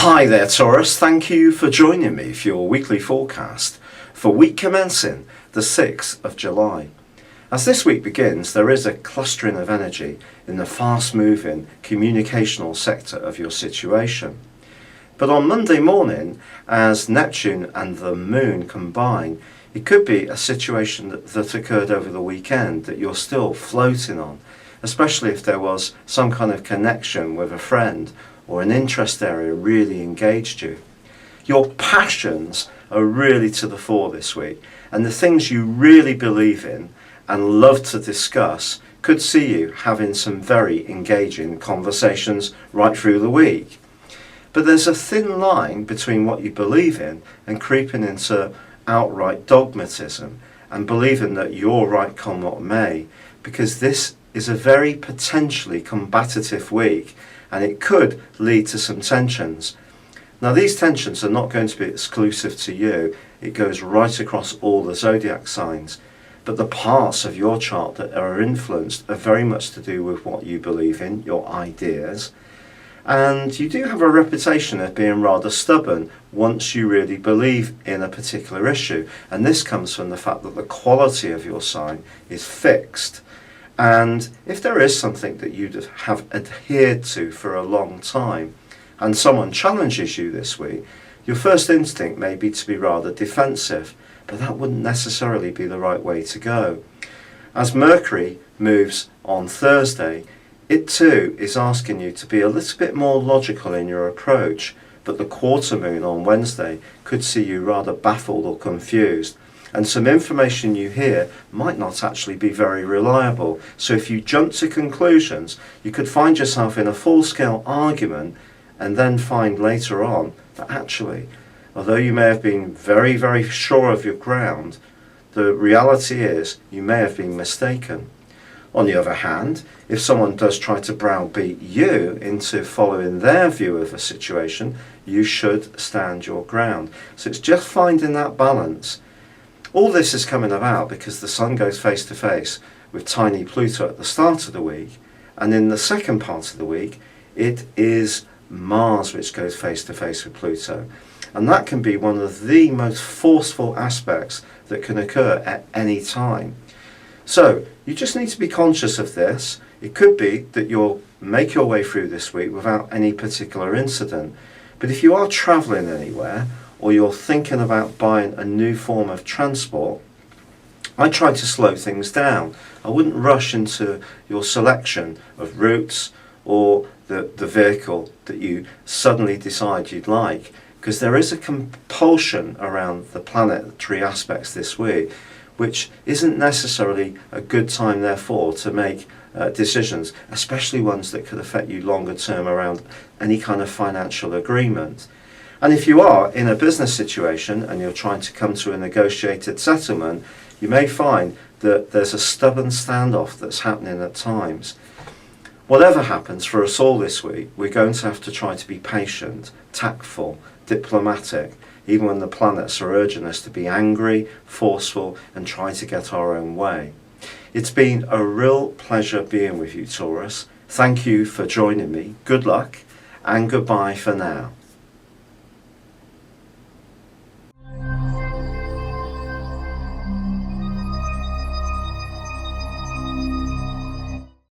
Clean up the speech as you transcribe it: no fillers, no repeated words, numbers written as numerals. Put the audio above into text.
Hi there, Taurus. Thank you for joining me for your weekly forecast for week commencing the 6th of July. As this week begins, there is a clustering of energy in the fast-moving communicational sector of your situation. But on Monday morning, as Neptune and the Moon combine, it could be a situation that occurred over the weekend that you're still floating on, especially if there was some kind of connection with a friend or an interest area really engaged you. Your passions are really to the fore this week, and the things you really believe in and love to discuss could see you having some very engaging conversations right through the week. But there's a thin line between what you believe in and creeping into outright dogmatism and believing that your right come what may, because this is a very potentially combative week and it could lead to some tensions. Now, these tensions are not going to be exclusive to you. It goes right across all the zodiac signs. But the parts of your chart that are influenced are very much to do with what you believe in, your ideas. And you do have a reputation of being rather stubborn once you really believe in a particular issue. And this comes from the fact that the quality of your sign is fixed. And if there is something that you have adhered to for a long time and someone challenges you this week, your first instinct may be to be rather defensive, but that wouldn't necessarily be the right way to go. As Mercury moves on Thursday, it too is asking you to be a little bit more logical in your approach, but the quarter moon on Wednesday could see you rather baffled or confused. And some information you hear might not actually be very reliable. So if you jump to conclusions, you could find yourself in a full-scale argument and then find later on that actually, although you may have been very, very sure of your ground, the reality is you may have been mistaken. On the other hand, if someone does try to browbeat you into following their view of a situation, you should stand your ground. So it's just finding that balance. All this is coming about because the Sun goes face to face with tiny Pluto at the start of the week, and in the second part of the week it is Mars which goes face to face with Pluto, and that can be one of the most forceful aspects that can occur at any time. So you just need to be conscious of this. It could be that you'll make your way through this week without any particular incident, but if you are travelling anywhere or you're thinking about buying a new form of transport, I try to slow things down. I wouldn't rush into your selection of routes or the vehicle that you suddenly decide you'd like, because there is a compulsion around the planetary aspects this week, which isn't necessarily a good time, therefore, to make decisions, especially ones that could affect you longer term around any kind of financial agreement. And if you are in a business situation and you're trying to come to a negotiated settlement, you may find that there's a stubborn standoff that's happening at times. Whatever happens for us all this week, we're going to have to try to be patient, tactful, diplomatic, even when the planets are urging us to be angry, forceful, and try to get our own way. It's been a real pleasure being with you, Taurus. Thank you for joining me. Good luck, and goodbye for now.